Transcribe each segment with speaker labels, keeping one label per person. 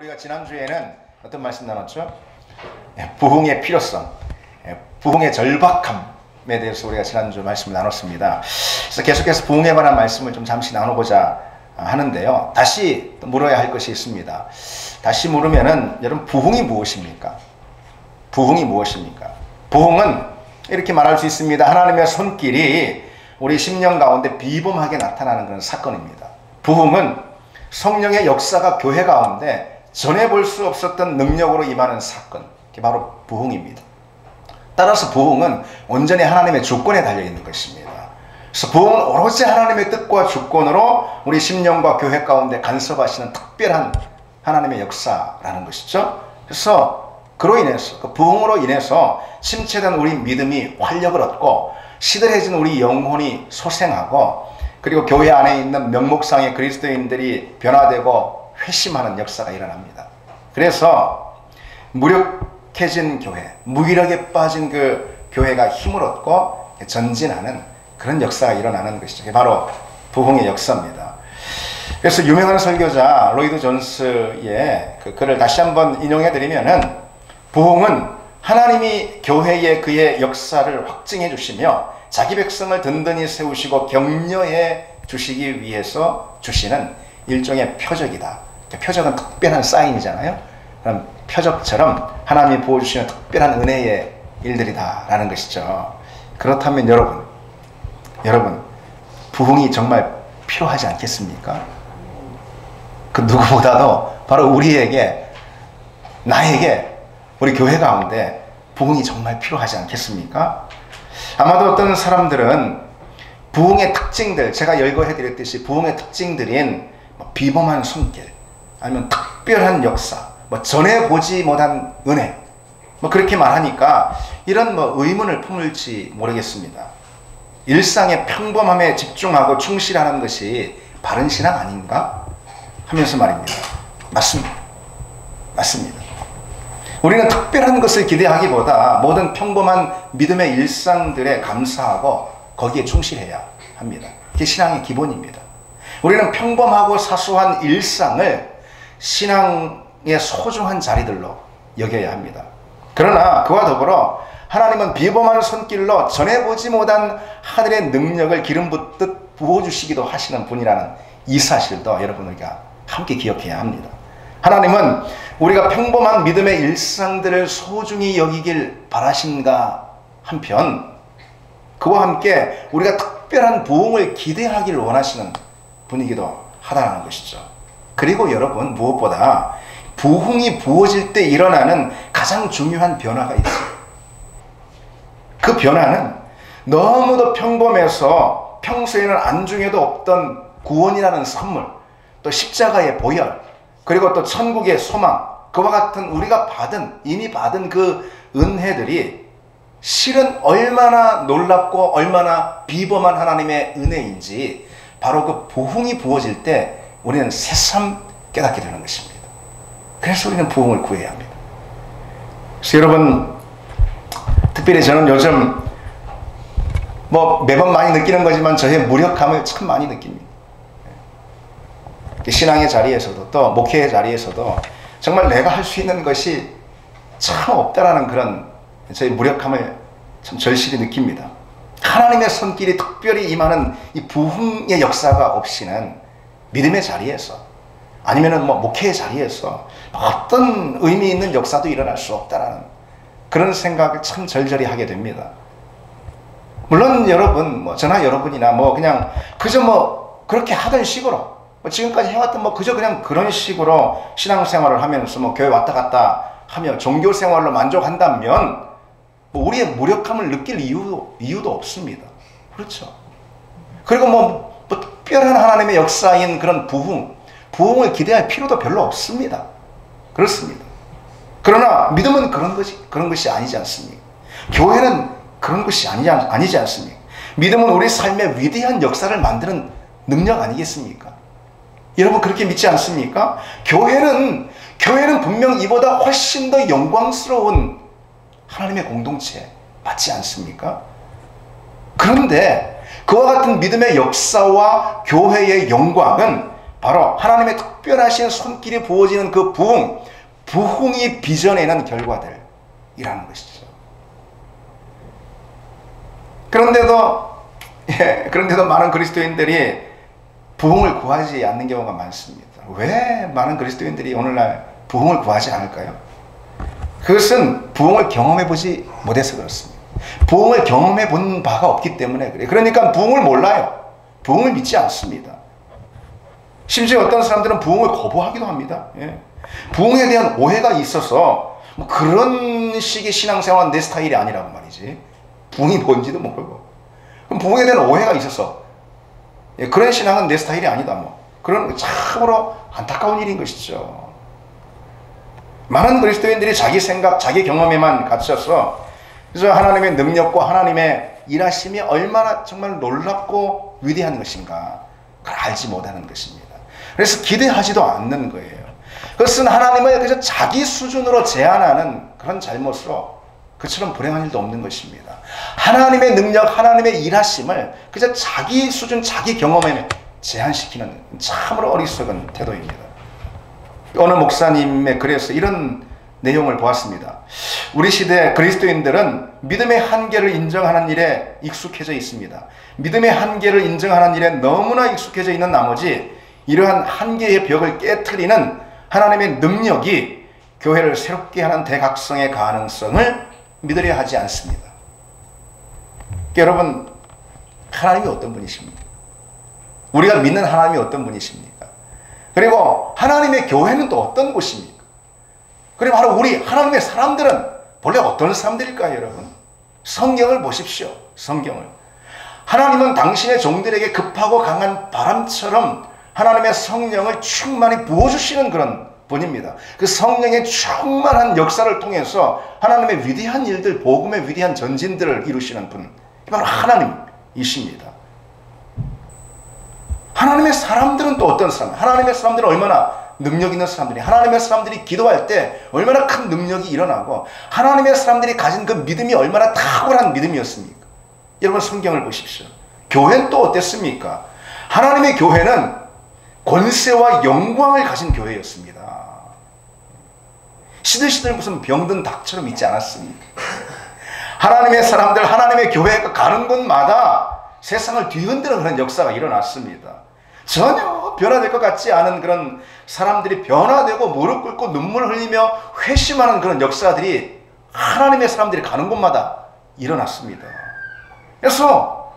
Speaker 1: 우리가 지난주에는 어떤 말씀 나눴죠? 부흥의 필요성, 부흥의 절박함에 대해서 우리가 지난주 말씀을 나눴습니다. 그래서 계속해서 부흥에 관한 말씀을 좀 잠시 나누고자 하는데요. 다시 물어야 할 것이 있습니다. 다시 물으면은 여러분, 부흥이 무엇입니까? 부흥이 무엇입니까? 부흥은 이렇게 말할 수 있습니다. 하나님의 손길이 우리 심령 가운데 비범하게 나타나는 그런 사건입니다. 부흥은 성령의 역사가 교회 가운데 전에 볼 수 없었던 능력으로 임하는 사건, 그게 바로 부흥입니다. 따라서 부흥은 온전히 하나님의 주권에 달려있는 것입니다. 그래서 부흥은 오로지 하나님의 뜻과 주권으로 우리 심령과 교회 가운데 간섭하시는 특별한 하나님의 역사라는 것이죠. 그래서 그로 인해서, 그 부흥으로 인해서 침체된 우리 믿음이 활력을 얻고 시들해진 우리 영혼이 소생하고, 그리고 교회 안에 있는 명목상의 그리스도인들이 변화되고 회심하는 역사가 일어납니다. 그래서 무력해진 교회, 무기력에 빠진 그 교회가 힘을 얻고 전진하는 그런 역사가 일어나는 것이죠. 그게 바로 부흥의 역사입니다. 그래서 유명한 설교자 로이드 존스의 그 글을 다시 한번 인용해 드리면은, 부흥은 하나님이 교회에 그의 역사를 확증해 주시며 자기 백성을 든든히 세우시고 격려해 주시기 위해서 주시는 일종의 표적이다. 표적은 특별한 사인이잖아요. 그럼 표적처럼 하나님이 부어주시는 특별한 은혜의 일들이다 라는 것이죠. 그렇다면 여러분 부흥이 정말 필요하지 않겠습니까? 그 누구보다도 바로 우리에게, 나에게, 우리 교회 가운데 부흥이 정말 필요하지 않겠습니까? 아마도 어떤 사람들은 부흥의 특징들, 제가 열거해 드렸듯이 부흥의 특징들인 비범한 손길, 아니면 특별한 역사, 전에 보지 못한 은혜, 그렇게 말하니까 이런 의문을 품을지 모르겠습니다. 일상의 평범함에 집중하고 충실하는 것이 바른 신앙 아닌가 하면서 말입니다. 맞습니다. 우리는 특별한 것을 기대하기보다 모든 평범한 믿음의 일상들에 감사하고 거기에 충실해야 합니다. 그게 신앙의 기본입니다. 우리는 평범하고 사소한 일상을 신앙의 소중한 자리들로 여겨야 합니다. 그러나 그와 더불어 하나님은 비범한 손길로 전에 보지 못한 하늘의 능력을 기름 붓듯 부어주시기도 하시는 분이라는 이 사실도 여러분, 우리가 함께 기억해야 합니다. 하나님은 우리가 평범한 믿음의 일상들을 소중히 여기길 바라신가 한편, 그와 함께 우리가 특별한 부흥을 기대하기를 원하시는 분이기도 하다는 것이죠. 그리고 여러분, 무엇보다 부흥이 부어질 때 일어나는 가장 중요한 변화가 있어요. 그 변화는 너무도 평범해서 평소에는 안중에도 없던 구원이라는 선물, 또 십자가의 보혈, 그리고 또 천국의 소망, 그와 같은 우리가 이미 받은 그 은혜들이 실은 얼마나 놀랍고 얼마나 비범한 하나님의 은혜인지 바로 그 부흥이 부어질 때 우리는 새삼 깨닫게 되는 것입니다. 그래서 우리는 부흥을 구해야 합니다. 그래서 여러분, 특별히 저는 요즘 매번 많이 느끼는 거지만 저의 무력함을 참 많이 느낍니다. 신앙의 자리에서도 또 목회의 자리에서도 정말 내가 할 수 있는 것이 참 없다라는 그런 저의 무력함을 참 절실히 느낍니다. 하나님의 손길이 특별히 임하는 이 부흥의 역사가 없이는 믿음의 자리에서, 아니면은 목회의 자리에서 어떤 의미 있는 역사도 일어날 수 없다라는 그런 생각을 참 절절히 하게 됩니다. 물론 여러분, 저나 여러분이나 그냥 그저 그렇게 하던 식으로, 지금까지 해왔던 그저 그냥 그런 식으로 신앙생활을 하면서 교회 왔다 갔다 하며 종교생활로 만족한다면 우리의 무력함을 느낄 이유도 없습니다. 그렇죠. 그리고 특별한 하나님의 역사인 그런 부흥을 기대할 필요도 별로 없습니다. 그렇습니다. 그러나 믿음은 그런 것이 아니지 않습니까? 교회는 그런 것이 아니지 않습니까? 믿음은 우리 삶의 위대한 역사를 만드는 능력 아니겠습니까? 여러분, 그렇게 믿지 않습니까? 교회는 분명 이보다 훨씬 더 영광스러운 하나님의 공동체 맞지 않습니까? 그런데 그와 같은 믿음의 역사와 교회의 영광은 바로 하나님의 특별하신 손길이 부어지는 그 부흥이 빚어내는 결과들이라는 것이죠. 그런데도 많은 그리스도인들이 부흥을 구하지 않는 경우가 많습니다. 왜 많은 그리스도인들이 오늘날 부흥을 구하지 않을까요? 그것은 부흥을 경험해보지 못해서 그렇습니다. 부흥을 경험해본 바가 없기 때문에 그래요. 그러니까 부흥을 몰라요. 부흥을 믿지 않습니다. 심지어 어떤 사람들은 부흥을 거부하기도 합니다. 예. 부흥에 대한 오해가 있어서 뭐 그런 식의 신앙생활은 내 스타일이 아니라고 말이지. 부흥이 뭔지도 모르고. 그럼 부흥에 대한 오해가 있어서 그런 신앙은 내 스타일이 아니다. 뭐 그런 참으로 안타까운 일인 것이죠. 많은 그리스도인들이 자기 생각, 자기 경험에만 갇혀서 그래서 하나님의 능력과 하나님의 일하심이 얼마나 정말 놀랍고 위대한 것인가 그걸 알지 못하는 것입니다. 그래서 기대하지도 않는 거예요. 그것은 하나님을 그저 자기 수준으로 제한하는 그런 잘못으로 그처럼 불행한 일도 없는 것입니다. 하나님의 능력, 하나님의 일하심을 그저 자기 수준, 자기 경험에 제한시키는 참으로 어리석은 태도입니다. 어느 목사님의 글에서 이런 내용을 보았습니다. 우리 시대 그리스도인들은 믿음의 한계를 인정하는 일에 익숙해져 있습니다. 믿음의 한계를 인정하는 일에 너무나 익숙해져 있는 나머지 이러한 한계의 벽을 깨트리는 하나님의 능력이 교회를 새롭게 하는 대각성의 가능성을 믿으려 하지 않습니다. 여러분, 하나님이 어떤 분이십니까? 우리가 믿는 하나님이 어떤 분이십니까? 그리고 하나님의 교회는 또 어떤 곳입니까? 그리고 바로 우리 하나님의 사람들은 본래 어떤 사람들일까요, 여러분? 성경을 보십시오. 성경을. 하나님은 당신의 종들에게 급하고 강한 바람처럼 하나님의 성령을 충만히 부어주시는 그런 분입니다. 그 성령의 충만한 역사를 통해서 하나님의 위대한 일들, 복음의 위대한 전진들을 이루시는 분, 바로 하나님이십니다. 하나님의 사람들은 또 어떤 사람? 하나님의 사람들은 얼마나 능력 있는 사람들이, 하나님의 사람들이 기도할 때 얼마나 큰 능력이 일어나고 하나님의 사람들이 가진 그 믿음이 얼마나 탁월한 믿음이었습니까? 여러분, 성경을 보십시오. 교회는 또 어땠습니까? 하나님의 교회는 권세와 영광을 가진 교회였습니다. 시들시들 무슨 병든 닭처럼 있지 않았습니까? 하나님의 사람들, 하나님의 교회가 가는 곳마다 세상을 뒤흔드는 그런 역사가 일어났습니다. 전혀 변화될 것 같지 않은 그런 사람들이 변화되고 무릎 꿇고 눈물 흘리며 회심하는 그런 역사들이 하나님의 사람들이 가는 곳마다 일어났습니다. 그래서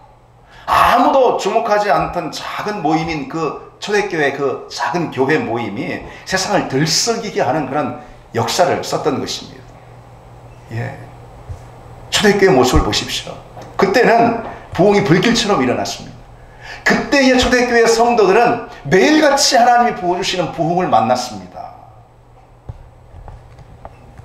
Speaker 1: 아무도 주목하지 않던 작은 모임인 그 초대교회, 그 작은 교회 모임이 세상을 들썩이게 하는 그런 역사를 썼던 것입니다. 예. 초대교회 모습을 보십시오. 그때는 부흥이 불길처럼 일어났습니다. 그때의 초대교회 성도들은 매일같이 하나님이 부어주시는 부흥을 만났습니다.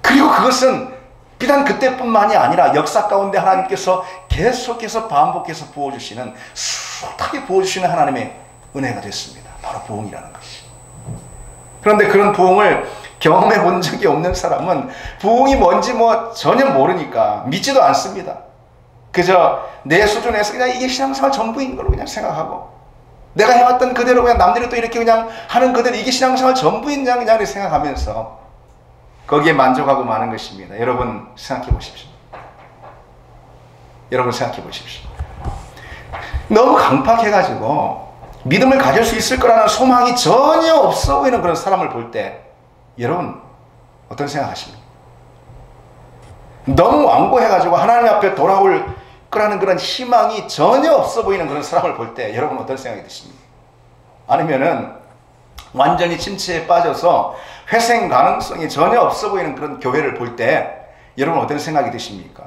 Speaker 1: 그리고 그것은 비단 그때뿐만이 아니라 역사 가운데 하나님께서 계속해서 반복해서 부어주시는, 숱하게 부어주시는 하나님의 은혜가 됐습니다. 바로 부흥이라는 것이. 그런데 그런 부흥을 경험해 본 적이 없는 사람은 부흥이 뭔지 뭐 전혀 모르니까 믿지도 않습니다. 그저 내 수준에서 그냥 이게 신앙생활 전부인 걸로 그냥 생각하고, 내가 해왔던 그대로 그냥 남들이 또 이렇게 그냥 하는 그대로 이게 신앙생활 전부인 그냥 생각하면서 거기에 만족하고 마는 것입니다. 여러분 생각해 보십시오. 여러분 생각해 보십시오. 너무 강팍해가지고 믿음을 가질 수 있을 거라는 소망이 전혀 없어 보이는 그런 사람을 볼 때 여러분 어떤 생각하십니까? 너무 완고해가지고 하나님 앞에 돌아올 거라는 그런 희망이 전혀 없어 보이는 그런 사람을 볼 때 여러분 어떤 생각이 드십니까? 아니면은 완전히 침체에 빠져서 회생 가능성이 전혀 없어 보이는 그런 교회를 볼 때 여러분 어떤 생각이 드십니까?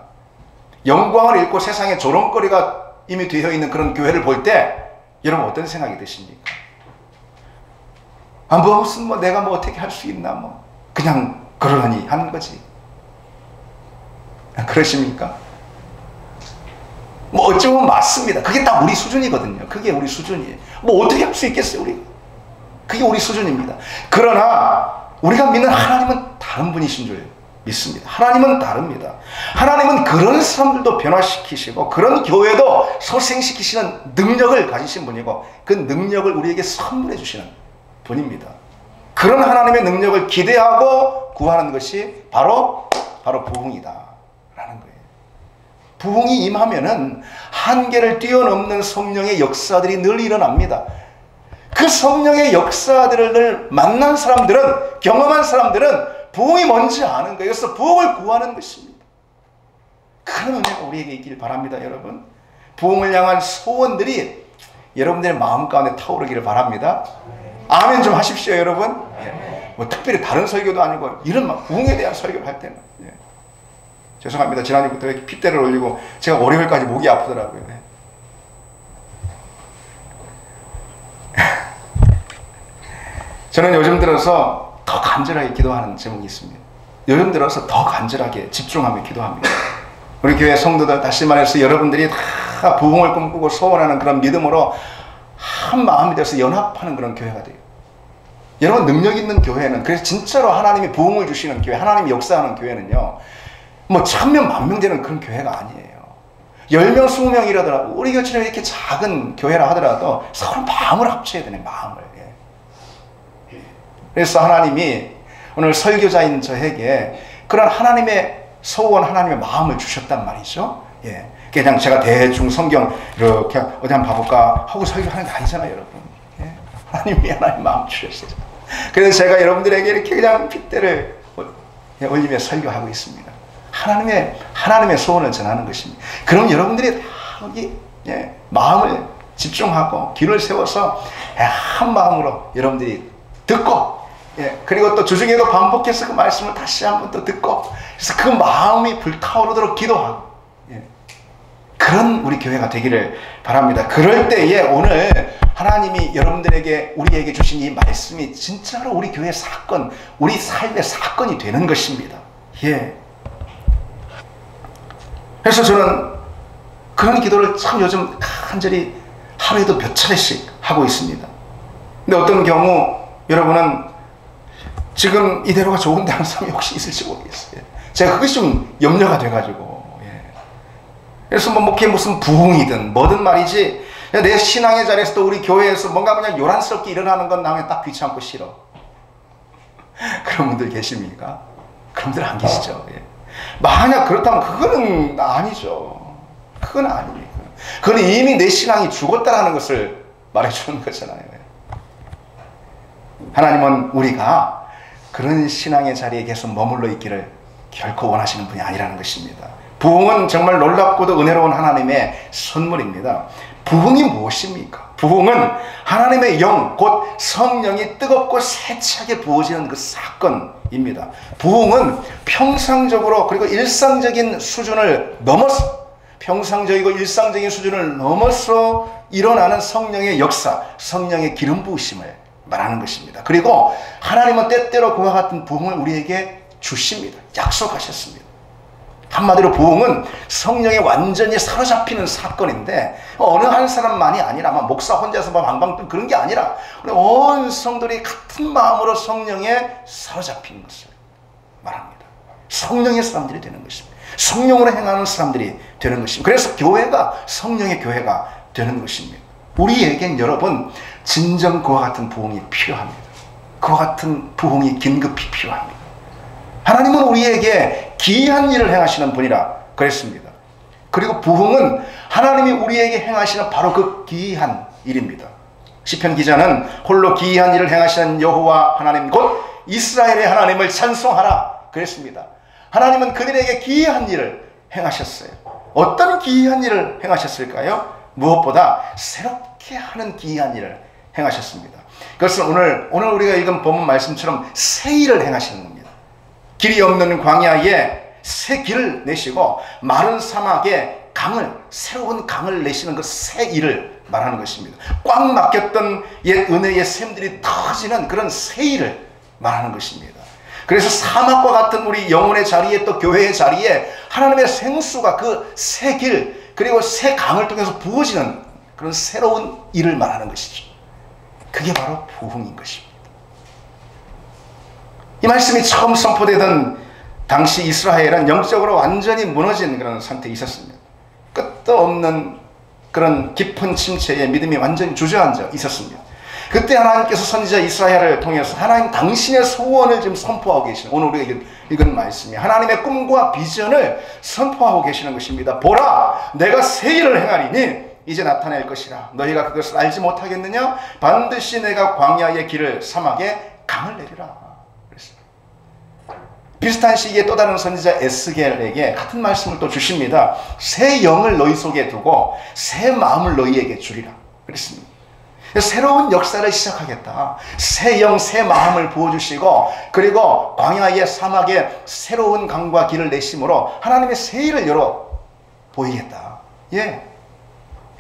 Speaker 1: 영광을 잃고 세상에 조롱거리가 이미 되어 있는 그런 교회를 볼 때 여러분 어떤 생각이 드십니까? 아, 무슨 내가 어떻게 할 수 있나 그냥 그러려니 하는 거지. 그러십니까? 어쩌면 맞습니다. 그게 다 우리 수준이거든요. 그게 우리 수준이에요. 어떻게 할 수 있겠어요, 우리? 그게 우리 수준입니다. 그러나 우리가 믿는 하나님은 다른 분이신 줄 믿습니다. 하나님은 다릅니다. 하나님은 그런 사람들도 변화시키시고 그런 교회도 소생시키시는 능력을 가지신 분이고 그 능력을 우리에게 선물해 주시는 분입니다. 그런 하나님의 능력을 기대하고 구하는 것이 바로 부흥이다 라는 거예요. 부흥이 임하면은 한계를 뛰어넘는 성령의 역사들이 늘 일어납니다. 그 성령의 역사들을 늘 만난 사람들은, 경험한 사람들은 부흥이 뭔지 아는 거예요. 그래서 부흥을 구하는 것입니다. 그런 은혜가 우리에게 있길 바랍니다, 여러분. 부흥을 향한 소원들이 여러분들의 마음 가운데 타오르기를 바랍니다. 아멘 좀 하십시오, 여러분. 예. 뭐 특별히 다른 설교도 아니고 이런 부흥에 대한 설교를 할 때는 죄송합니다. 지난주부터 이렇게 핏대를 올리고 제가 월요일까지 목이 아프더라고요. 저는 요즘 들어서 더 간절하게 기도하는 제목이 있습니다. 요즘 들어서 더 간절하게 집중하며 기도합니다. 우리 교회 성도들, 다시 말해서 여러분들이 다 부흥을 꿈꾸고 소원하는 그런 믿음으로 한 마음이 돼서 연합하는 그런 교회가 돼요. 여러분, 능력 있는 교회는, 그래서 진짜로 하나님이 부흥을 주시는 교회, 하나님이 역사하는 교회는요, 뭐 1000명, 10,000명 되는 그런 교회가 아니에요. 10명, 20명이라더라도 우리 교회처럼 이렇게 작은 교회라 하더라도 서로 마음을 합쳐야 되는 마음을. 그래서 하나님이 오늘 설교자인 저에게 그런 하나님의 소원, 하나님의 마음을 주셨단 말이죠. 예. 그냥 제가 대충 성경 이렇게 어디 한번 봐볼까 하고 설교하는 게 아니잖아요, 여러분. 예. 하나님이 하나님 마음 주셨어요. 그래서 제가 여러분들에게 이렇게 그냥 핏대를 올리며 설교하고 있습니다. 하나님의 소원을 전하는 것입니다. 그럼 여러분들이 다 여기 마음을 집중하고 길을 세워서 한 마음으로 여러분들이 듣고, 그리고 또 주중에도 반복해서 그 말씀을 다시 한번 또 듣고, 그래서 그 마음이 불타오르도록 기도하고, 그런 우리 교회가 되기를 바랍니다. 그럴 때에 오늘 하나님이 여러분들에게, 우리에게 주신 이 말씀이 진짜로 우리 교회의 사건, 우리 삶의 사건이 되는 것입니다. 예. 그래서 저는 그런 기도를 참 요즘 간절히 하루에도 몇 차례씩 하고 있습니다. 근데 어떤 경우 여러분은 지금 이대로가 좋은데 하는 사람이 혹시 있을지 모르겠어요. 제가 그것이 좀 염려가 돼가지고. 그래서 뭐 그게 무슨 부흥이든 뭐든 말이지, 내 신앙의 자리에서 또 우리 교회에서 뭔가 그냥 요란스럽게 일어나는 건 나는 딱 귀찮고 싫어. 그런 분들 계십니까? 그런 분들 안 계시죠? 만약 그렇다면 그거는 아니죠. 그건 아닙니다. 그건 이미 내 신앙이 죽었다라는 것을 말해주는 거잖아요. 하나님은 우리가 그런 신앙의 자리에 계속 머물러 있기를 결코 원하시는 분이 아니라는 것입니다. 부흥은 정말 놀랍고도 은혜로운 하나님의 선물입니다. 부흥이 무엇입니까? 부흥은 하나님의 영, 곧 성령이 뜨겁고 세차게 부어지는 그 사건입니다. 부흥은 평상적으로, 그리고 일상적인 수준을 넘어서, 평상적이고 일상적인 수준을 넘어서 일어나는 성령의 역사, 성령의 기름 부으심을 말하는 것입니다. 그리고 하나님은 때때로 그와 같은 부흥을 우리에게 주십니다. 약속하셨습니다. 한마디로 부흥은 성령에 완전히 사로잡히는 사건인데, 어느 한 사람만이 아니라 목사 혼자서 방방 그런 게 아니라 우리 온 성도들이 같은 마음으로 성령에 사로잡히는 것을 말합니다. 성령의 사람들이 되는 것입니다. 성령으로 행하는 사람들이 되는 것입니다. 그래서 교회가 성령의 교회가 되는 것입니다. 우리에겐 여러분, 진정 그와 같은 부흥이 필요합니다. 그와 같은 부흥이 긴급히 필요합니다. 하나님은 우리에게 기이한 일을 행하시는 분이라 그랬습니다. 그리고 부흥은 하나님이 우리에게 행하시는 바로 그 기이한 일입니다. 시편 기자는 홀로 기이한 일을 행하시는 여호와 하나님, 곧 이스라엘의 하나님을 찬송하라 그랬습니다. 하나님은 그들에게 기이한 일을 행하셨어요. 어떤 기이한 일을 행하셨을까요? 무엇보다 새롭게 하는 기이한 일을 행하셨습니다. 그것은 오늘 우리가 읽은 본문 말씀처럼 새 일을 행하시는 겁니다. 길이 없는 광야에 새 길을 내시고 마른 사막에 새로운 강을 내시는 그 새 일을 말하는 것입니다. 꽉 막혔던 옛 은혜의 샘들이 터지는 그런 새 일을 말하는 것입니다. 그래서 사막과 같은 우리 영혼의 자리에, 또 교회의 자리에 하나님의 생수가 그 새 길, 그리고 새 강을 통해서 부어지는 그런 새로운 일을 말하는 것이죠. 그게 바로 부흥인 것입니다. 이 말씀이 처음 선포되던 당시 이스라엘은 영적으로 완전히 무너진 그런 상태에 있었습니다. 끝도 없는 그런 깊은 침체에 믿음이 완전히 주저앉아 있었습니다. 그때 하나님께서 선지자 이사야를 통해서 하나님 당신의 소원을 지금 선포하고 계시는, 오늘 우리가 읽은 말씀이 하나님의 꿈과 비전을 선포하고 계시는 것입니다. 보라, 내가 새 일을 행하리니 이제 나타낼 것이라. 너희가 그것을 알지 못하겠느냐? 반드시 내가 광야의 길을, 사막에 강을 내리라. 그랬습니다. 비슷한 시기에 또 다른 선지자 에스겔에게 같은 말씀을 또 주십니다. 새 영을 너희 속에 두고 새 마음을 너희에게 주리라. 그랬습니다. 새로운 역사를 시작하겠다. 새 영, 새 마음을 부어주시고, 그리고 광야의 사막에 새로운 강과 길을 내심으로 하나님의 새 일을 열어 보이겠다. 예,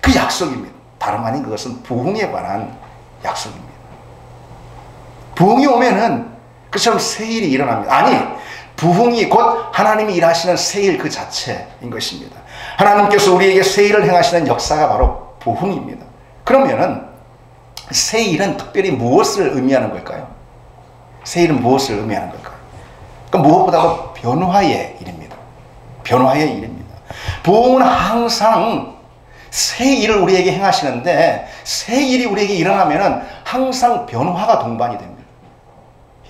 Speaker 1: 그 약속입니다. 다름 아닌 그것은 부흥에 관한 약속입니다. 부흥이 오면은 그처럼 새 일이 일어납니다. 아니, 부흥이 곧 하나님이 일하시는 새 일 그 자체인 것입니다. 하나님께서 우리에게 새 일을 행하시는 역사가 바로 부흥입니다. 그러면은 새 일은 특별히 무엇을 의미하는 걸까요? 새 일은 무엇을 의미하는 걸까요? 그러니까 무엇보다도 변화의 일입니다. 변화의 일입니다. 부흥은 항상 새 일을 우리에게 행하시는데, 새 일이 우리에게 일어나면은 항상 변화가 동반이 됩니다.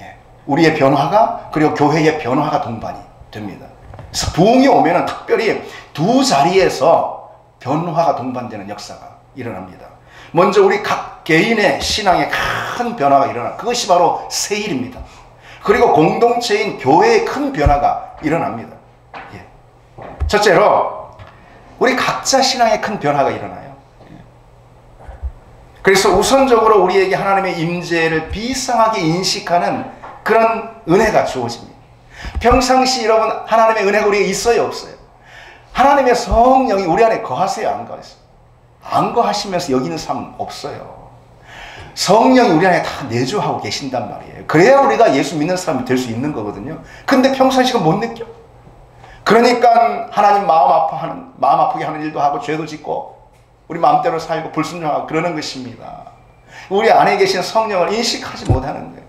Speaker 1: 예. 우리의 변화가, 그리고 교회의 변화가 동반이 됩니다. 그래서 부흥이 오면은 특별히 두 자리에서 변화가 동반되는 역사가 일어납니다. 먼저 우리 각 개인의 신앙에 큰 변화가 일어나, 그것이 바로 새 일입니다. 그리고 공동체인 교회의 큰 변화가 일어납니다. 예. 첫째로 우리 각자 신앙에 큰 변화가 일어나요. 그래서 우선적으로 우리에게 하나님의 임재를 비상하게 인식하는 그런 은혜가 주어집니다. 평상시 여러분, 하나님의 은혜가 우리에게 있어요, 없어요? 하나님의 성령이 우리 안에 거하세요, 안 거하세요? 안 거하시면서 여기는 삶 없어요. 성령이 우리 안에 다 내주하고 계신단 말이에요. 그래야 우리가 예수 믿는 사람이 될 수 있는 거거든요. 근데 평상시가 못 느껴. 그러니까 하나님 마음 아프게 하는 일도 하고 죄도 짓고 우리 마음대로 살고 불순종하고 그러는 것입니다. 우리 안에 계신 성령을 인식하지 못하는 거예요.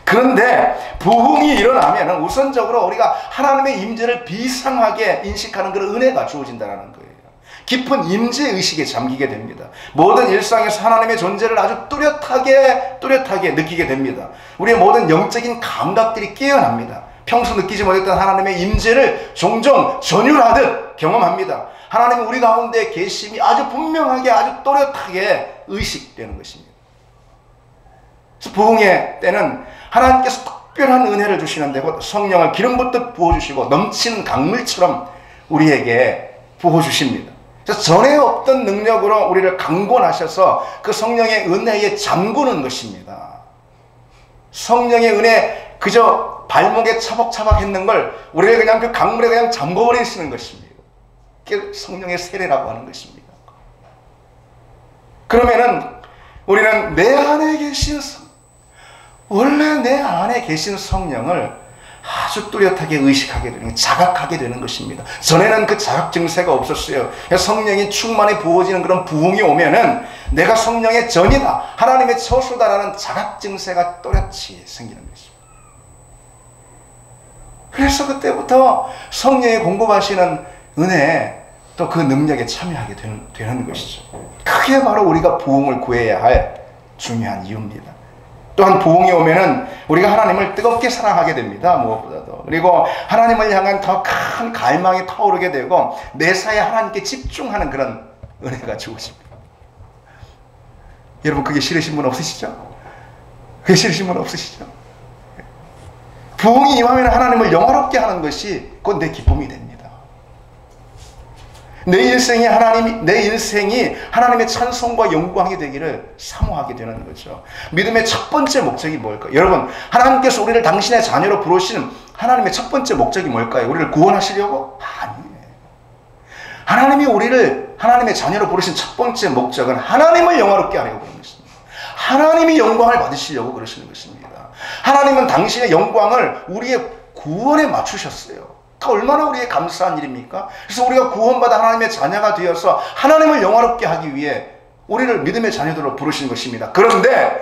Speaker 1: 그런데 부흥이 일어나면 우선적으로 우리가 하나님의 임재를 비상하게 인식하는 그런 은혜가 주어진다는 거예요. 깊은 임재 의식에 잠기게 됩니다. 모든 일상에서 하나님의 존재를 아주 뚜렷하게 느끼게 됩니다. 우리의 모든 영적인 감각들이 깨어납니다. 평소 느끼지 못했던 하나님의 임재를 종종 전율하듯 경험합니다. 하나님은 우리 가운데 계심이 아주 분명하게, 아주 또렷하게 의식되는 것입니다. 그래서 부흥의 때는 하나님께서 특별한 은혜를 주시는데, 곧 성령을 기름 붓듯 부어주시고 넘치는 강물처럼 우리에게 부어주십니다. 그래서 전에 없던 능력으로 우리를 강권하셔서 그 성령의 은혜에 잠그는 것입니다. 성령의 은혜, 그저 발목에 차박차박 했는 걸 우리를 그냥 그 강물에 그냥 잠궈버리시는 것입니다. 그게 성령의 세례라고 하는 것입니다. 그러면은 우리는 내 안에 계신 원래 내 안에 계신 성령을 아주 뚜렷하게 의식하게 되는, 자각하게 되는 것입니다. 전에는 그 자각 증세가 없었어요. 성령이 충만히 부어지는 그런 부흥이 오면은 내가 성령의 전이다, 하나님의 처소다라는 자각 증세가 또렷이 생기는 것입니다. 그래서 그때부터 성령이 공급하시는 은혜에 또 그 능력에 참여하게 되는 것이죠. 그게 바로 우리가 부흥을 구해야 할 중요한 이유입니다. 또한 부흥이 오면은 우리가 하나님을 뜨겁게 사랑하게 됩니다. 무엇보다도. 그리고 하나님을 향한 더 큰 갈망이 타오르게 되고 매사에 하나님께 집중하는 그런 은혜가 주어집니다. 여러분, 그게 싫으신 분 없으시죠? 그게 싫으신 분 없으시죠? 부흥이 임하면 하나님을 영화롭게 하는 것이 곧 내 기쁨이 됩니다. 내 인생이 하나님의 찬송과 영광이 되기를 사모하게 되는 거죠. 믿음의 첫 번째 목적이 뭘까요? 여러분, 하나님께서 우리를 당신의 자녀로 부르시는 하나님의 첫 번째 목적이 뭘까요? 우리를 구원하시려고? 아니에요. 하나님이 우리를 하나님의 자녀로 부르신 첫 번째 목적은 하나님을 영화롭게 하려고 그러는 것입니다. 하나님이 영광을 받으시려고 그러시는 것입니다. 하나님은 당신의 영광을 우리의 구원에 맞추셨어요. 얼마나 우리의 감사한 일입니까? 그래서 우리가 구원받아 하나님의 자녀가 되어서 하나님을 영화롭게 하기 위해 우리를 믿음의 자녀들로 부르신 것입니다. 그런데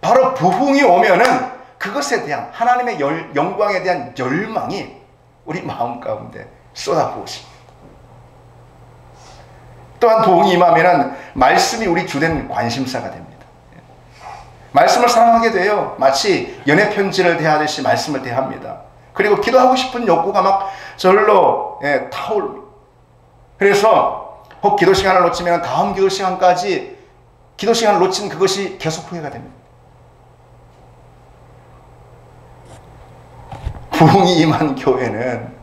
Speaker 1: 바로 부흥이 오면은 그것에 대한, 하나님의 영광에 대한 열망이 우리 마음 가운데 쏟아부어집니다. 또한 부흥이 임하면은 말씀이 우리 주된 관심사가 됩니다. 말씀을 사랑하게 돼요. 마치 연애 편지를 대하듯이 말씀을 대합니다. 그리고 기도하고 싶은 욕구가 막 절로 타오릅니다. 그래서 혹 기도 시간을 놓치면 다음 기도 시간까지 기도 시간을 놓친 그것이 계속 후회가 됩니다. 부흥이 임한 교회는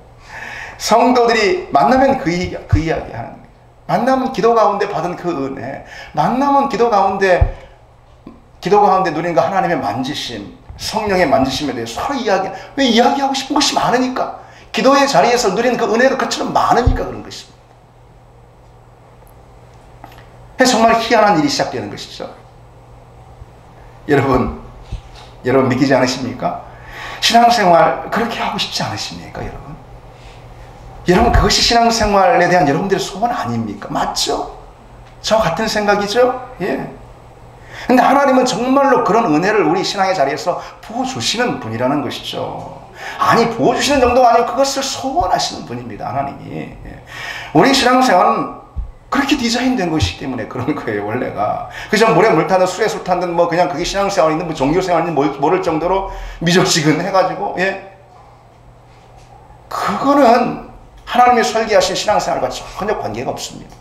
Speaker 1: 성도들이 만나면 그 이야기 하는 거예요. 만나면 기도 가운데 받은 그 은혜, 만나면 기도 가운데 누린 그 하나님의 만지심, 성령의 만지심에 대해 서로 왜 이야기하고 싶은 것이 많으니까, 기도의 자리에서 누린 그 은혜가 그처럼 많으니까 그런 것입니다. 정말 희한한 일이 시작되는 것이죠. 여러분 믿기지 않으십니까? 신앙생활 그렇게 하고 싶지 않으십니까, 여러분? 여러분, 그것이 신앙생활에 대한 여러분들의 소원 아닙니까? 맞죠? 저와 같은 생각이죠? 예. 근데 하나님은 정말로 그런 은혜를 우리 신앙의 자리에서 부어주시는 분이라는 것이죠. 아니, 부어주시는 정도가 아니고 그것을 소원하시는 분입니다, 하나님이. 예. 우리 신앙생활은 그렇게 디자인된 것이기 때문에 그런 거예요, 원래가. 그저 물에 물 타든 술에 술 타든 뭐 그냥 그게 신앙생활이든 뭐 종교생활이든 모를 정도로 미적지근해가지고, 예. 그거는 하나님이 설계하신 신앙생활과 전혀 관계가 없습니다.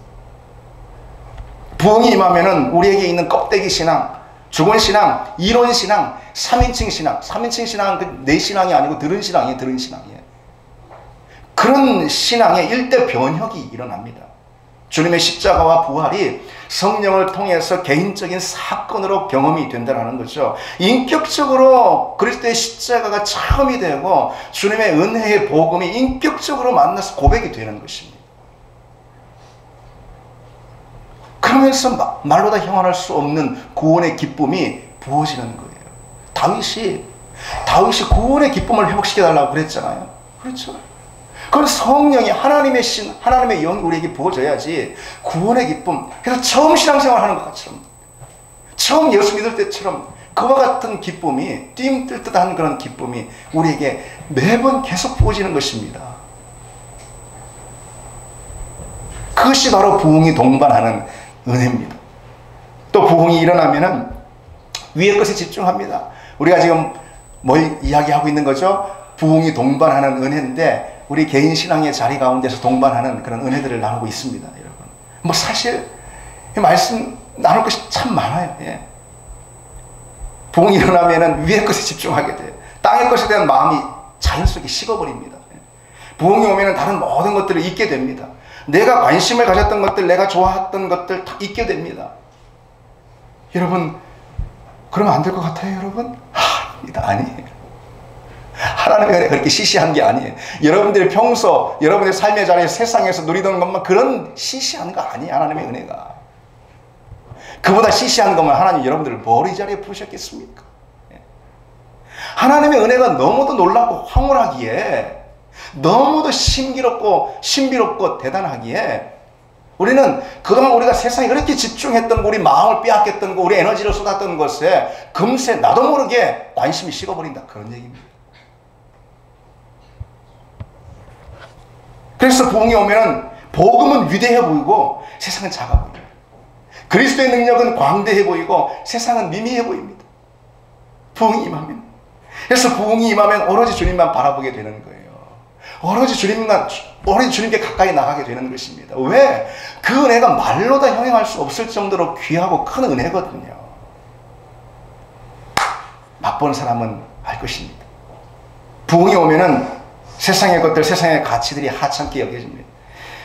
Speaker 1: 부흥이 임하면은 우리에게 있는 껍데기 신앙, 죽은 신앙, 이론 신앙, 3인칭 신앙. 3인칭 신앙은 내 신앙이 아니고 들은 신앙이에요, 들은 신앙이에요. 그런 신앙의 일대 변혁이 일어납니다. 주님의 십자가와 부활이 성령을 통해서 개인적인 사건으로 경험이 된다는 거죠. 인격적으로 그리스도의 십자가가 체험이 되고 주님의 은혜의 복음이 인격적으로 만나서 고백이 되는 것입니다. 그러면서 말로 다 형언할 수 없는 구원의 기쁨이 부어지는 거예요. 다윗이 구원의 기쁨을 회복시켜달라고 그랬잖아요. 그렇죠? 그건 성령이 하나님의 영이 우리에게 부어져야지 구원의 기쁨. 그래서 처음 신앙생활 하는 것처럼, 처음 예수 믿을 때처럼 그와 같은 기쁨이, 띵뜰 듯한 그런 기쁨이 우리에게 매번 계속 부어지는 것입니다. 그것이 바로 부흥이 동반하는 은혜입니다. 또 부흥이 일어나면은 위의 것에 집중합니다. 우리가 지금 뭘 이야기하고 있는 거죠? 부흥이 동반하는 은혜인데 우리 개인 신앙의 자리 가운데서 동반하는 그런 은혜들을 나누고 있습니다, 여러분. 뭐 사실 말씀 나눌 것이 참 많아요. 예. 부흥이 일어나면은 위의 것에 집중하게 돼요. 땅의 것에 대한 마음이 자연스럽게 식어버립니다. 예. 부흥이 오면은 다른 모든 것들을 잊게 됩니다. 내가 관심을 가졌던 것들, 내가 좋아했던 것들 다 잊게 됩니다. 여러분, 그러면 안 될 것 같아요, 여러분? 아니에요. 하나님의 은혜가 그렇게 시시한 게 아니에요. 여러분들이 평소 여러분의 삶의 자리에 세상에서 누리던 것만 그런 시시한 거 아니에요. 하나님의 은혜가 그보다 시시한 것만 하나님 여러분들을 뭘 이 자리에 부르셨겠습니까? 하나님의 은혜가 너무도 놀랍고 황홀하기에, 너무도 신비롭고 대단하기에 우리는 그동안 우리가 세상에 그렇게 집중했던 거, 우리 마음을 빼앗겼던 거, 우리 에너지를 쏟았던 것에 금세 나도 모르게 관심이 식어버린다, 그런 얘기입니다. 그래서 부흥이 오면은 복음은 위대해 보이고 세상은 작아 보여요. 그리스도의 능력은 광대해 보이고 세상은 미미해 보입니다. 부흥이 임하면. 그래서 부흥이 임하면 오로지 주님만 바라보게 되는 거예요. 오로지 주님께 가까이 나가게 되는 것입니다. 왜? 그 은혜가 말로 다 형용할 수 없을 정도로 귀하고 큰 은혜거든요. 맛본 사람은 알 것입니다. 부흥이 오면은 세상의 것들, 세상의 가치들이 하찮게 여겨집니다.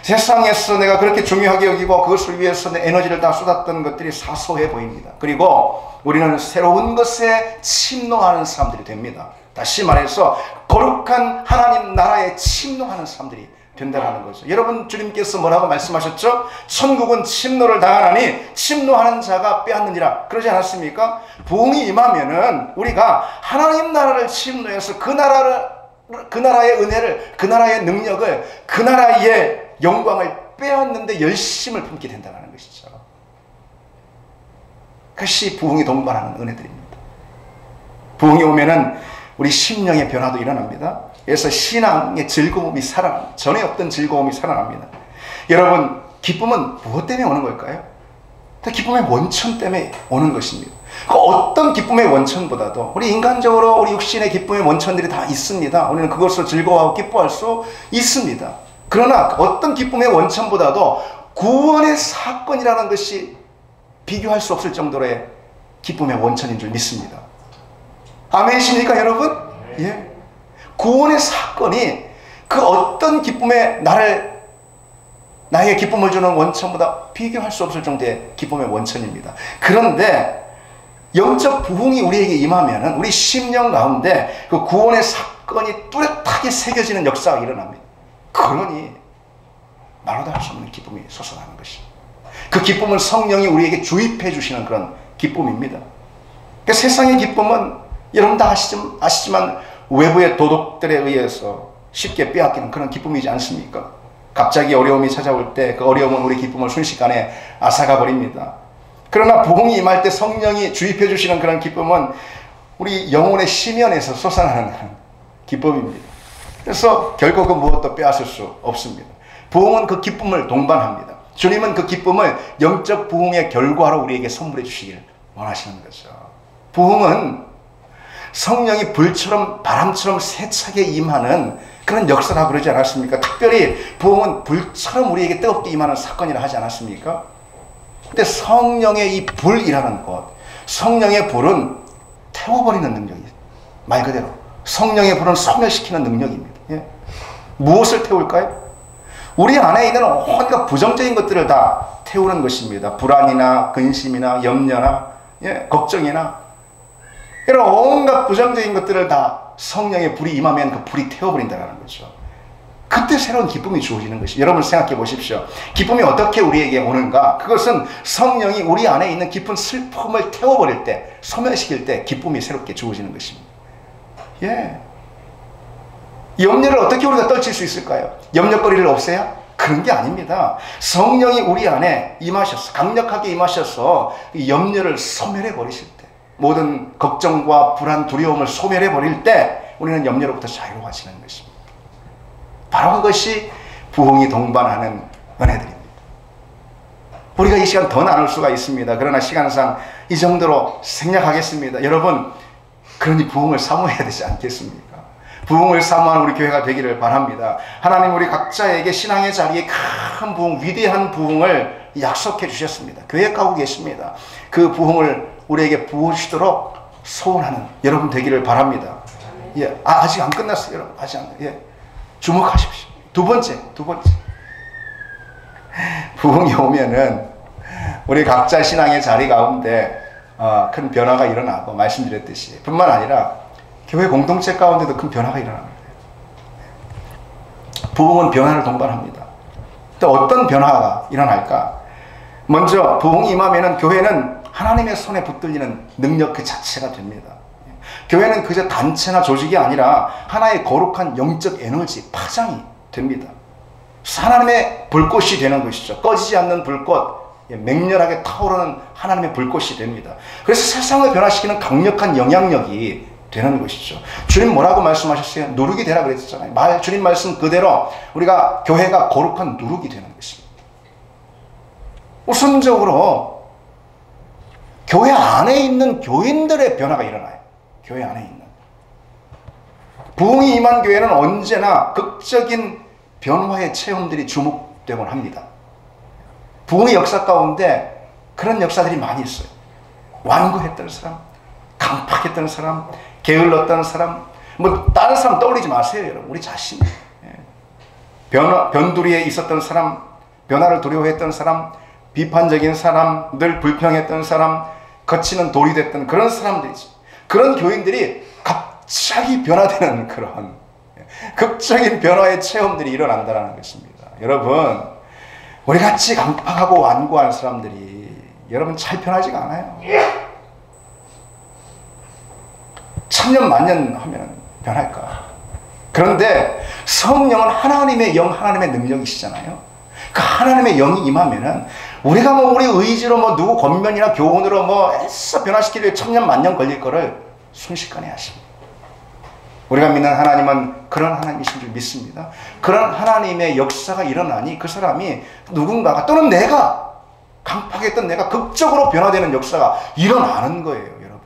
Speaker 1: 세상에서 내가 그렇게 중요하게 여기고 그것을 위해서 내 에너지를 다 쏟았던 것들이 사소해 보입니다. 그리고 우리는 새로운 것에 침노하는 사람들이 됩니다. 다시 말해서 거룩한 하나님 나라에 침노하는 사람들이 된다는 거죠. 여러분, 주님께서 뭐라고 말씀하셨죠? 천국은 침노를 당하나니 침노하는 자가 빼앗느니라, 그러지 않았습니까? 부흥이 임하면은 우리가 하나님 나라를 침노해서 그 나라의 은혜를, 그 나라의 능력을, 그 나라의 영광을 빼앗는데 열심을 품게 된다는 것이죠. 그것이 부흥이 동반하는 은혜들입니다. 부흥이 오면은 우리 심령의 변화도 일어납니다. 그래서 신앙의 즐거움이 살아납니다. 전에 없던 즐거움이 살아납니다. 여러분, 기쁨은 무엇 때문에 오는 걸까요? 기쁨의 원천 때문에 오는 것입니다. 그 어떤 기쁨의 원천보다도 우리 인간적으로 우리 육신의 기쁨의 원천들이 다 있습니다. 우리는 그것을 즐거워하고 기뻐할 수 있습니다. 그러나 어떤 기쁨의 원천보다도 구원의 사건이라는 것이 비교할 수 없을 정도로의 기쁨의 원천인 줄 믿습니다. 아멘이십니까 여러분? 예. 구원의 사건이 그 어떤 기쁨의 나에게 기쁨을 주는 원천보다 비교할 수 없을 정도의 기쁨의 원천입니다. 그런데 영적 부흥이 우리에게 임하면은 우리 심령 가운데 그 구원의 사건이 뚜렷하게 새겨지는 역사가 일어납니다. 그러니 말로도 할 수 없는 기쁨이 솟아나는 것입니다. 그 기쁨은 성령이 우리에게 주입해 주시는 그런 기쁨입니다. 그러니까 세상의 기쁨은 여러분 다 아시지만 외부의 도덕들에 의해서 쉽게 빼앗기는 그런 기쁨이지 않습니까? 갑자기 어려움이 찾아올 때 그 어려움은 우리 기쁨을 순식간에 앗아가 버립니다. 그러나 부흥이 임할 때 성령이 주입해 주시는 그런 기쁨은 우리 영혼의 심연에서 솟아나는 기쁨입니다. 그래서 결코 그 무엇도 빼앗을 수 없습니다. 부흥은 그 기쁨을 동반합니다. 주님은 그 기쁨을 영적 부흥의 결과로 우리에게 선물해 주시길 원하시는 거죠. 부흥은 성령이 불처럼 바람처럼 세차게 임하는 그런 역사라고 그러지 않았습니까? 특별히 부흥은 불처럼 우리에게 뜨겁게 임하는 사건이라 하지 않았습니까? 근데 성령의 이 불이라는 것, 성령의 불은 태워버리는 능력이에요. 말 그대로 성령의 불은 소멸시키는 능력입니다. 예. 무엇을 태울까요? 우리 안에 있는 온갖 부정적인 것들을 다 태우는 것입니다. 불안이나 근심이나 염려나 걱정이나 이런 온갖 부정적인 것들을 다 성령의 불이 임하면 그 불이 태워버린다는 거죠. 그때 새로운 기쁨이 주어지는 것이. 여러분 생각해 보십시오. 기쁨이 어떻게 우리에게 오는가? 그것은 성령이 우리 안에 있는 깊은 슬픔을 태워버릴 때, 소멸시킬 때 기쁨이 새롭게 주어지는 것입니다. 예. 염려를 어떻게 우리가 떨칠 수 있을까요? 염려거리를 없애야? 그런 게 아닙니다. 성령이 우리 안에 임하셔서, 강력하게 임하셔서 이 염려를 소멸해 버리실 때, 모든 걱정과 불안, 두려움을 소멸해 버릴 때 우리는 염려로부터 자유로워지는 것입니다. 바로 그것이 부흥이 동반하는 은혜들입니다. 우리가 이 시간 더 나눌 수가 있습니다. 그러나 시간상 이 정도로 생략하겠습니다. 여러분, 그러니 부흥을 사모해야 되지 않겠습니까? 부흥을 사모하는 우리 교회가 되기를 바랍니다. 하나님 우리 각자에게 신앙의 자리에 큰 부흥, 위대한 부흥을 약속해 주셨습니다. 교회 가고 계십니다. 그 부흥을 우리에게 부어주시도록 소원하는 여러분 되기를 바랍니다. 예, 아직 안 끝났어요, 여러분. 아직 안. 예, 주목하십시오. 두 번째. 부흥이 오면은 우리 각자 신앙의 자리 가운데 큰 변화가 일어나고 말씀드렸듯이 뿐만 아니라 교회 공동체 가운데도 큰 변화가 일어납니다. 부흥은 변화를 동반합니다. 또 어떤 변화가 일어날까? 먼저 부흥이 임하면은 교회는 하나님의 손에 붙들리는 능력 그 자체가 됩니다. 교회는 그저 단체나 조직이 아니라 하나의 거룩한 영적 에너지, 파장이 됩니다. 하나님의 불꽃이 되는 것이죠. 꺼지지 않는 불꽃, 맹렬하게 타오르는 하나님의 불꽃이 됩니다. 그래서 세상을 변화시키는 강력한 영향력이 되는 것이죠. 주님 뭐라고 말씀하셨어요? 누룩이 되라 그랬잖아요. 주님 말씀 그대로 우리가 교회가 거룩한 누룩이 되는 것입니다. 우선적으로 교회 안에 있는 교인들의 변화가 일어나요. 교회 안에 있는. 부흥이 임한 교회는 언제나 극적인 변화의 체험들이 주목되곤 합니다. 부흥의 역사 가운데 그런 역사들이 많이 있어요. 완고했던 사람, 강팍했던 사람, 게을렀던 사람, 뭐 다른 사람 떠올리지 마세요, 여러분. 우리 자신. 변두리에 있었던 사람, 변화를 두려워했던 사람, 비판적인 사람, 늘 불평했던 사람, 거치는 돌이 됐던 그런 사람들이지. 그런 교인들이 갑자기 변화되는 그런 극적인 변화의 체험들이 일어난다는 것입니다. 여러분, 우리 같이 강팍하고 완고한 사람들이 여러분 잘 변하지가 않아요. 천년 만년 하면 변할까? 그런데 성령은 하나님의 영, 하나님의 능력이시잖아요. 그 하나님의 영이 임하면은 우리가 뭐 우리 의지로 누구 권면이나 교훈으로 애써 변화시키려 천년 만년 걸릴 거를 순식간에 하십니다. 우리가 믿는 하나님은 그런 하나님이신 줄 믿습니다. 그런 하나님의 역사가 일어나니 그 사람이 누군가가 또는 내가 강팍했던 내가 극적으로 변화되는 역사가 일어나는 거예요, 여러분.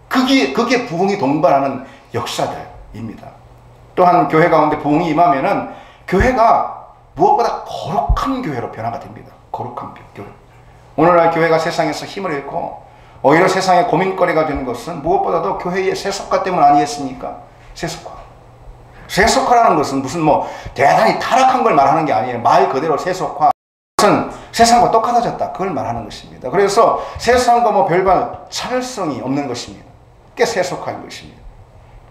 Speaker 1: 그게 부흥이 동반하는 역사들입니다. 또한 교회 가운데 부흥이 임하면은 교회가 무엇보다 거룩한 교회로 변화가 됩니다. 거룩한 교회. 오늘날 교회가 세상에서 힘을 잃고 오히려 세상의 고민거리가 되는 것은 무엇보다도 교회의 세속화 때문 아니겠습니까? 세속화. 세속화라는 것은 무슨 뭐 대단히 타락한 걸 말하는 게 아니에요. 말 그대로 세속화. 그것은 세상과 똑같아졌다. 그걸 말하는 것입니다. 그래서 세상과 뭐 별반 차별성이 없는 것입니다. 그게 세속화인 것입니다.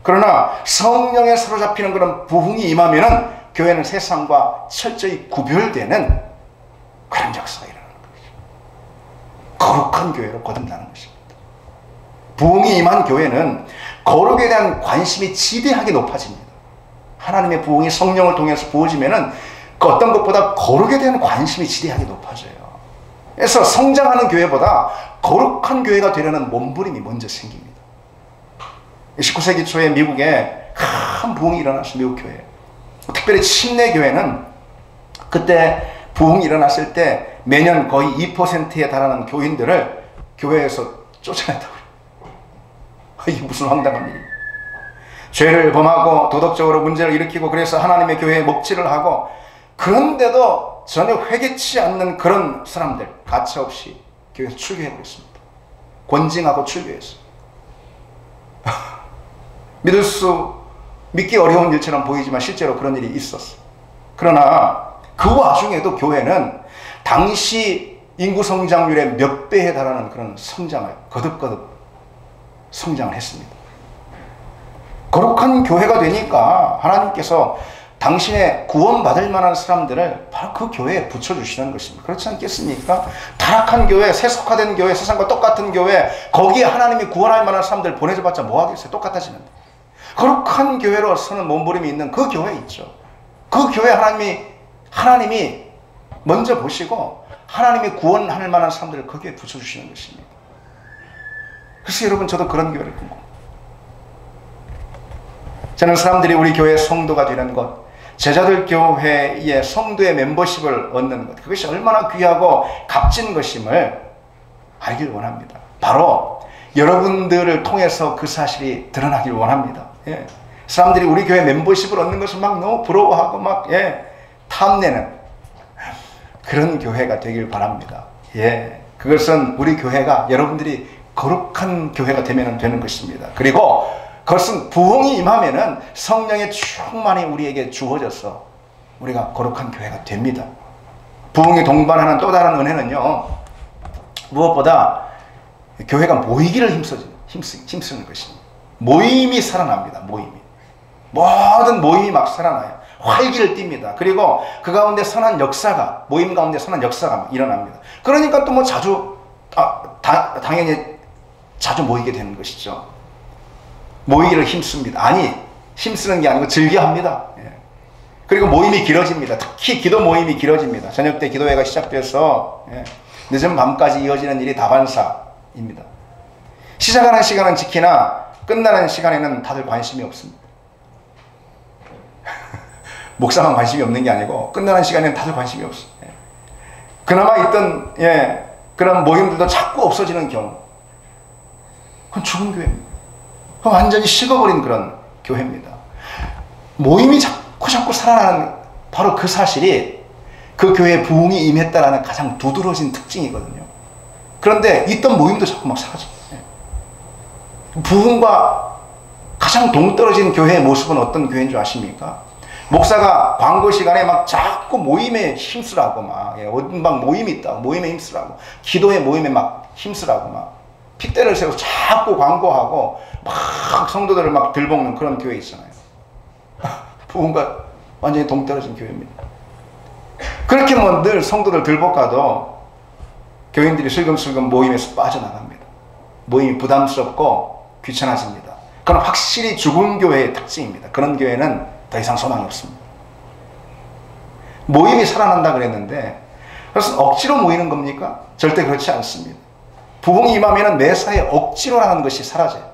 Speaker 1: 그러나 성령에 사로잡히는 그런 부흥이 임하면은 교회는 세상과 철저히 구별되는 그런 역사가 일어나는 것이죠. 거룩한 교회로 거듭나는 것입니다. 부흥이 임한 교회는 거룩에 대한 관심이 지대하게 높아집니다. 하나님의 부흥이 성령을 통해서 부어지면은 그 어떤 것보다 거룩에 대한 관심이 지대하게 높아져요. 그래서 성장하는 교회보다 거룩한 교회가 되려는 몸부림이 먼저 생깁니다. 19세기 초에 미국에 큰 부흥이 일어났어요. 미국 교회. 특별히 침례 교회는 그때 부흥이 일어났을 때 매년 거의 2%에 달하는 교인들을 교회에서 쫓아냈다고요. 이게 무슨 황당한 일이에요. 죄를 범하고 도덕적으로 문제를 일으키고 그래서 하나님의 교회에 먹칠을 하고 그런데도 전혀 회개치 않는 그런 사람들 가차없이 교회에서 출교해버렸습니다. 권징하고 출교했어요. 믿기 어려운 일처럼 보이지만 실제로 그런 일이 있었어. 그러나 그 와중에도 교회는 당시 인구 성장률의 몇 배에 달하는 그런 성장을 거듭거듭 성장을 했습니다. 거룩한 교회가 되니까 하나님께서 당신의 구원받을 만한 사람들을 바로 그 교회에 붙여주시는 것입니다. 그렇지 않겠습니까? 타락한 교회, 세속화된 교회, 세상과 똑같은 교회, 거기에 하나님이 구원할 만한 사람들 보내줘봤자 뭐 하겠어요? 똑같아지는데. 거룩한 교회로 서는 몸부림이 있는 그 교회 있죠. 그 교회 하나님이 먼저 보시고 하나님이 구원할 만한 사람들을 거기에 붙여주시는 것입니다. 그래서 여러분 저도 그런 교회를 꿈꿉니다. 저는 사람들이 우리 교회의 성도가 되는 것, 제자들 교회의 성도의 멤버십을 얻는 것, 그것이 얼마나 귀하고 값진 것임을 알길 원합니다. 바로 여러분들을 통해서 그 사실이 드러나길 원합니다. 예. 사람들이 우리 교회 멤버십을 얻는 것을 막 너무 부러워하고 막 탐내는 그런 교회가 되길 바랍니다. 예. 그것은 우리 교회가 여러분들이 거룩한 교회가 되면 되는 것입니다. 그리고 그것은 부흥이 임하면은 성령의 충만이 우리에게 주어져서 우리가 거룩한 교회가 됩니다. 부흥이 동반하는 또 다른 은혜는요, 무엇보다 교회가 모이기를 힘쓰는 것입니다. 모임이 살아납니다. 모든 모임이 막 살아나요. 활기를 띱니다. 그리고 그 가운데 선한 역사가, 모임 가운데 선한 역사가 일어납니다. 그러니까 또 뭐 자주 당연히 자주 모이게 되는 것이죠. 모이기를 힘씁니다. 아니, 힘쓰는 게 아니고 즐겨합니다. 예. 그리고 모임이 길어집니다. 특히 기도 모임이 길어집니다. 저녁 때 기도회가 시작돼서 늦은 밤까지 이어지는 일이 다반사입니다. 시작하는 시간은 지키나 끝나는 시간에는 다들 관심이 없습니다. 목사만 관심이 없는 게 아니고 끝나는 시간에는 다들 관심이 없어요. 그나마 있던 그런 모임들도 자꾸 없어지는 경우, 그건 죽은 교회입니다. 그건 완전히 식어버린 그런 교회입니다. 모임이 자꾸 살아나는 바로 그 사실이 그 교회에 부흥이 임했다라는 가장 두드러진 특징이거든요. 그런데 있던 모임도 자꾸 막 사라져요. 부흥과 가장 동떨어진 교회의 모습은 어떤 교회인 줄 아십니까? 목사가 광고 시간에 막 자꾸 모임에 힘쓰라고 어딘 막 모임이 있다고 모임에 힘쓰라고 기도의 모임에 막 힘쓰라고 막 핏대를 세워서 자꾸 광고하고 막 성도들을 막 들볶는 그런 교회 있잖아요. 부흥과 완전히 동떨어진 교회입니다. 그렇게 뭐 늘 성도들 들볶아도 교인들이 슬금슬금 모임에서 빠져나갑니다. 모임이 부담스럽고 귀찮아집니다. 그건 확실히 죽은 교회의 특징입니다. 그런 교회는 더 이상 소망이 없습니다. 모임이 살아난다 그랬는데 그래서 억지로 모이는 겁니까? 절대 그렇지 않습니다. 부흥이 임하면 매사에 억지로 하는 것이 사라져요.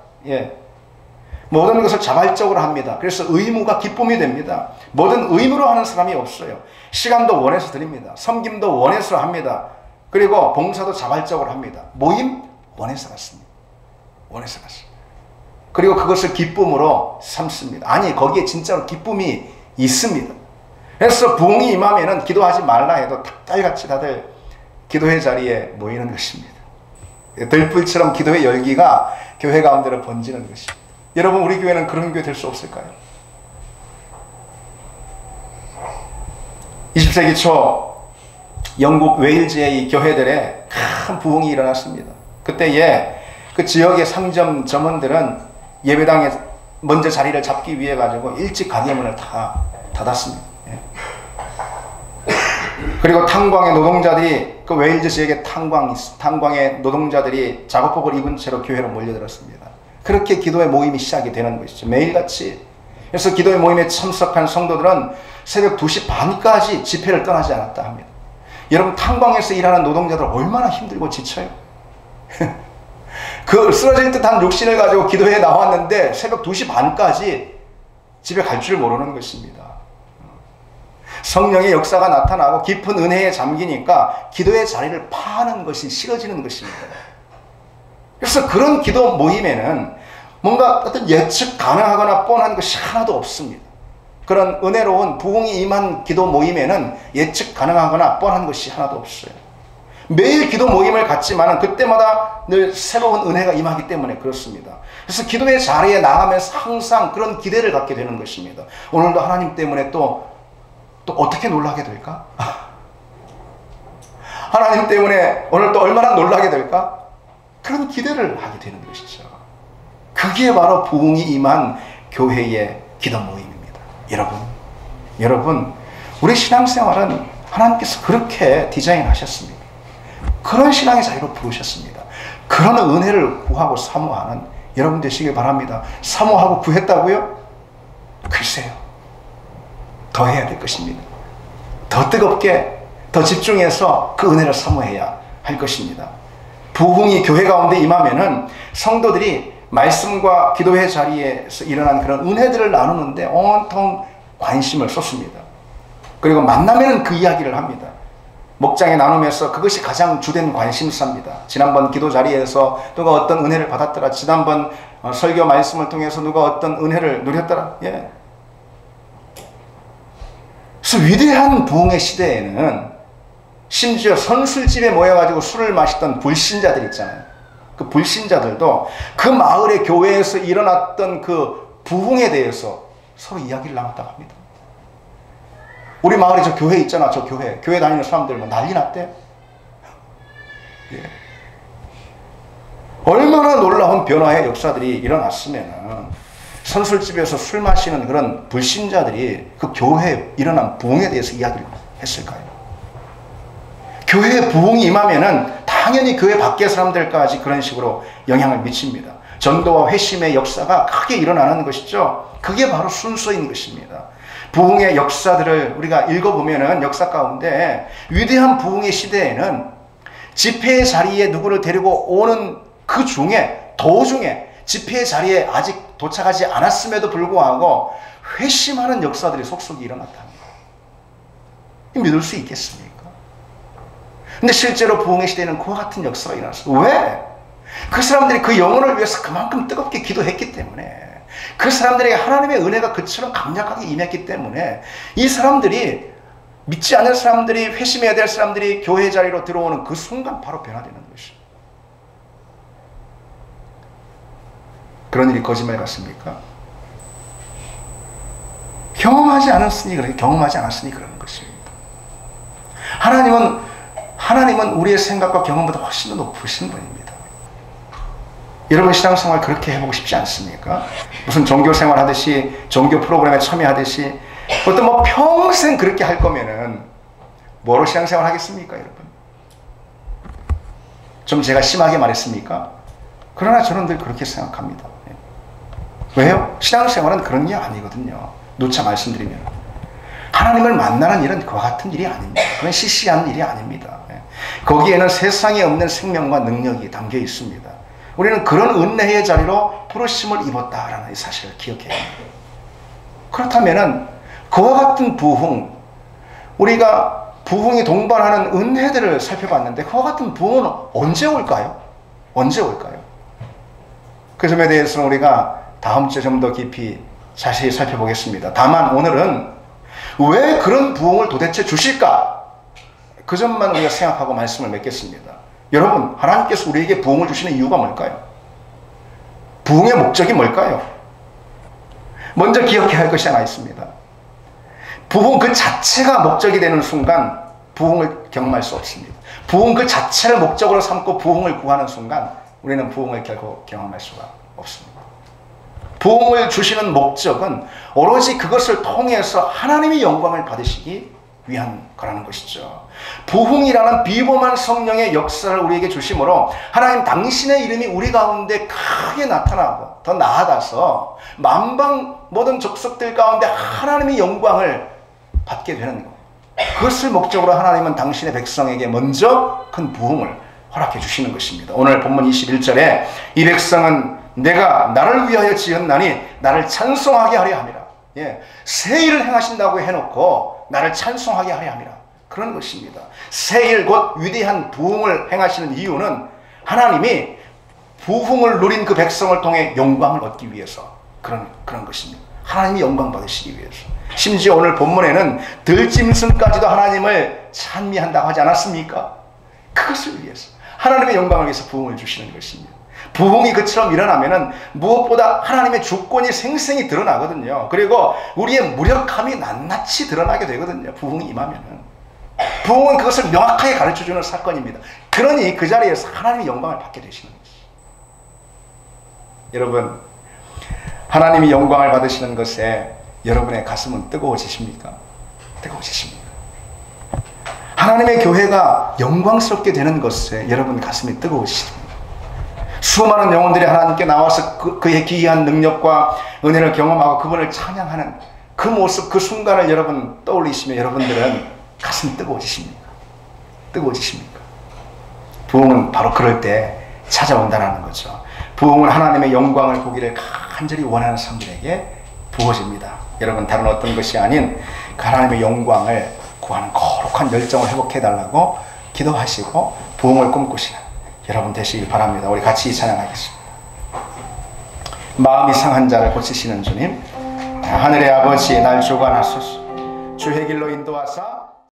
Speaker 1: 모든 것을 자발적으로 합니다. 그래서 의무가 기쁨이 됩니다. 뭐든 의무로 하는 사람이 없어요. 시간도 원해서 드립니다. 섬김도 원해서 합니다. 그리고 봉사도 자발적으로 합니다. 모임 원해서 갔습니다. 원해서 갔어요. 그리고 그것을 기쁨으로 삼습니다. 아니, 거기에 진짜로 기쁨이 있습니다. 그래서 부흥이 임하면은 기도하지 말라 해도 닭달같이 다들 기도회 자리에 모이는 것입니다. 들불처럼 기도의 열기가 교회 가운데로 번지는 것입니다. 여러분, 우리 교회는 그런 교회 될 수 없을까요? 20세기 초 영국 웨일즈의 이 교회들에 큰 부흥이 일어났습니다. 그때에 그 지역의 상점 점원들은 예배당에 먼저 자리를 잡기 위해 가지고 일찍 가게 문을 다 닫았습니다. 그리고 탄광의 노동자들이, 그 웨일즈 지역의 탄광의 노동자들이 작업복을 입은 채로 교회로 몰려들었습니다. 그렇게 기도의 모임이 시작이 되는 것이죠. 매일같이. 그래서 기도의 모임에 참석한 성도들은 새벽 2시 반까지 집회를 떠나지 않았다 합니다. 여러분, 탄광에서 일하는 노동자들 얼마나 힘들고 지쳐요. 그 쓰러질 듯한 육신을 가지고 기도회에 나왔는데 새벽 2시 반까지 집에 갈 줄 모르는 것입니다. 성령의 역사가 나타나고 깊은 은혜에 잠기니까 기도의 자리를 파하는 것이 싫어지는 것입니다. 그래서 그런 기도 모임에는 뭔가 어떤 예측 가능하거나 뻔한 것이 하나도 없습니다. 그런 은혜로운 부흥이 임한 기도 모임에는 예측 가능하거나 뻔한 것이 하나도 없어요. 매일 기도 모임을 갖지만 그때마다 늘 새로운 은혜가 임하기 때문에 그렇습니다. 그래서 기도의 자리에 나가면서 항상 그런 기대를 갖게 되는 것입니다. 오늘도 하나님 때문에 또 어떻게 놀라게 될까? 하나님 때문에 오늘 또 얼마나 놀라게 될까? 그런 기대를 하게 되는 것이죠. 그게 바로 부흥이 임한 교회의 기도 모임입니다. 여러분, 우리 신앙생활은 하나님께서 그렇게 디자인하셨습니다. 그런 신앙의 자리로 부르셨습니다. 그런 은혜를 구하고 사모하는 여러분 되시길 바랍니다. 사모하고 구했다고요? 글쎄요. 더 해야 될 것입니다. 더 뜨겁게, 더 집중해서 그 은혜를 사모해야 할 것입니다. 부흥이 교회 가운데 임하면은 성도들이 말씀과 기도의 자리에서 일어난 그런 은혜들을 나누는데 온통 관심을 쏟습니다. 그리고 만나면은 그 이야기를 합니다. 목장에 나누면서 그것이 가장 주된 관심사입니다. 지난번 기도 자리에서 누가 어떤 은혜를 받았더라. 지난번 설교 말씀을 통해서 누가 어떤 은혜를 누렸더라. 예. 그래서 위대한 부흥의 시대에는 심지어 선술집에 모여가지고 술을 마시던 불신자들 있잖아요. 그 불신자들도 그 마을의 교회에서 일어났던 그 부흥에 대해서 서로 이야기를 나눴다고 합니다. 우리 마을에 저 교회 있잖아. 저 교회 다니는 사람들 뭐 난리 났대. 예. 얼마나 놀라운 변화의 역사들이 일어났으면 선술집에서 술 마시는 그런 불신자들이 그 교회에 일어난 부흥에 대해서 이야기를 했을까요? 교회에 부흥이 임하면은 당연히 교회 밖의 사람들까지 그런 식으로 영향을 미칩니다. 전도와 회심의 역사가 크게 일어나는 것이죠. 그게 바로 순서인 것입니다. 부흥의 역사들을 우리가 읽어보면은 역사 가운데 위대한 부흥의 시대에는 집회의 자리에 누구를 데리고 오는 그 중에 도중에 집회의 자리에 아직 도착하지 않았음에도 불구하고 회심하는 역사들이 속속이 일어났답니다. 믿을 수 있겠습니까? 근데 실제로 부흥의 시대에는 그와 같은 역사가 일어났어요. 왜? 그 사람들이 그 영혼을 위해서 그만큼 뜨겁게 기도했기 때문에, 그 사람들에게 하나님의 은혜가 그처럼 강력하게 임했기 때문에 이 사람들이, 믿지 않는 사람들이, 회심해야 될 사람들이 교회 자리로 들어오는 그 순간 바로 변화되는 것이죠. 그런 일이 거짓말 같습니까? 경험하지 않았으니 그러는 것입니다. 하나님은 우리의 생각과 경험보다 훨씬 더 높으신 분입니다. 여러분 신앙생활 그렇게 해보고 싶지 않습니까? 무슨 종교생활 하듯이, 종교 프로그램에 참여하듯이, 그것도 뭐 평생 그렇게 할 거면은 뭐로 신앙생활 하겠습니까, 여러분? 좀 제가 심하게 말했습니까? 그러나 저는 늘 그렇게 생각합니다. 왜요? 신앙생활은 그런 게 아니거든요. 누차 말씀드리면 하나님을 만나는 일은 그와 같은 일이 아닙니다. 그건 시시한 일이 아닙니다. 거기에는 세상에 없는 생명과 능력이 담겨 있습니다. 우리는 그런 은혜의 자리로 부르심을 입었다라는 사실을 기억해야 합니다. 그렇다면은 그와 같은 부흥, 우리가 부흥이 동반하는 은혜들을 살펴봤는데 그와 같은 부흥은 언제 올까요? 언제 올까요? 그 점에 대해서는 우리가 다음 주에 좀 더 깊이 자세히 살펴보겠습니다. 다만 오늘은 왜 그런 부흥을 도대체 주실까? 그 점만 우리가 생각하고 말씀을 맺겠습니다. 여러분, 하나님께서 우리에게 부흥을 주시는 이유가 뭘까요? 부흥의 목적이 뭘까요? 먼저 기억해야 할 것이 하나 있습니다. 부흥 그 자체가 목적이 되는 순간 부흥을 경험할 수 없습니다. 부흥 그 자체를 목적으로 삼고 부흥을 구하는 순간 우리는 부흥을 결코 경험할 수가 없습니다. 부흥을 주시는 목적은 오로지 그것을 통해서 하나님의 영광을 받으시기 위한 거라는 것이죠. 부흥이라는 비범한 성령의 역사를 우리에게 주심으로 하나님 당신의 이름이 우리 가운데 크게 나타나고 더 나아가서 만방 모든 족속들 가운데 하나님의 영광을 받게 되는 것. 그것을 목적으로 하나님은 당신의 백성에게 먼저 큰 부흥을 허락해 주시는 것입니다. 오늘 본문 21절에 이 백성은 내가 나를 위하여 지었나니 나를 찬송하게 하려 함이라. 새 일을 행하신다고 해놓고 나를 찬송하게 하려 함이라. 그런 것입니다. 새 일 곧 위대한 부흥을 행하시는 이유는 하나님이 부흥을 누린 그 백성을 통해 영광을 얻기 위해서 그런 것입니다. 하나님이 영광 받으시기 위해서. 심지어 오늘 본문에는 들짐승까지도 하나님을 찬미한다고 하지 않았습니까? 그것을 위해서 하나님의 영광을 위해서 부흥을 주시는 것입니다. 부흥이 그처럼 일어나면은 무엇보다 하나님의 주권이 생생히 드러나거든요. 그리고 우리의 무력함이 낱낱이 드러나게 되거든요. 부흥이 임하면은. 부흥은 그것을 명확하게 가르쳐주는 사건입니다. 그러니 그 자리에서 하나님의 영광을 받게 되시는 것이죠. 여러분, 하나님이 영광을 받으시는 것에 여러분의 가슴은 뜨거워지십니까? 뜨거워지십니까? 하나님의 교회가 영광스럽게 되는 것에 여러분 가슴이 뜨거워지십니까? 수많은 영혼들이 하나님께 나와서 그의 기이한 능력과 은혜를 경험하고 그분을 찬양하는 그 모습, 그 순간을 여러분 떠올리시면 여러분들은 가슴이 뜨거워지십니까? 뜨거워지십니까? 부흥은 바로 그럴 때 찾아온다는 거죠. 부흥은 하나님의 영광을 보기를 간절히 원하는 사람들에게 부어집니다. 여러분, 다른 어떤 것이 아닌 하나님의 영광을 구하는 거룩한 열정을 회복해달라고 기도하시고 부흥을 꿈꾸시는 여러분 되시길 바랍니다. 우리 같이 찬양하겠습니다. 마음이 상한 자를 고치시는 주님, 하늘의 아버지 날 주관하소서. 주의 길로 인도하사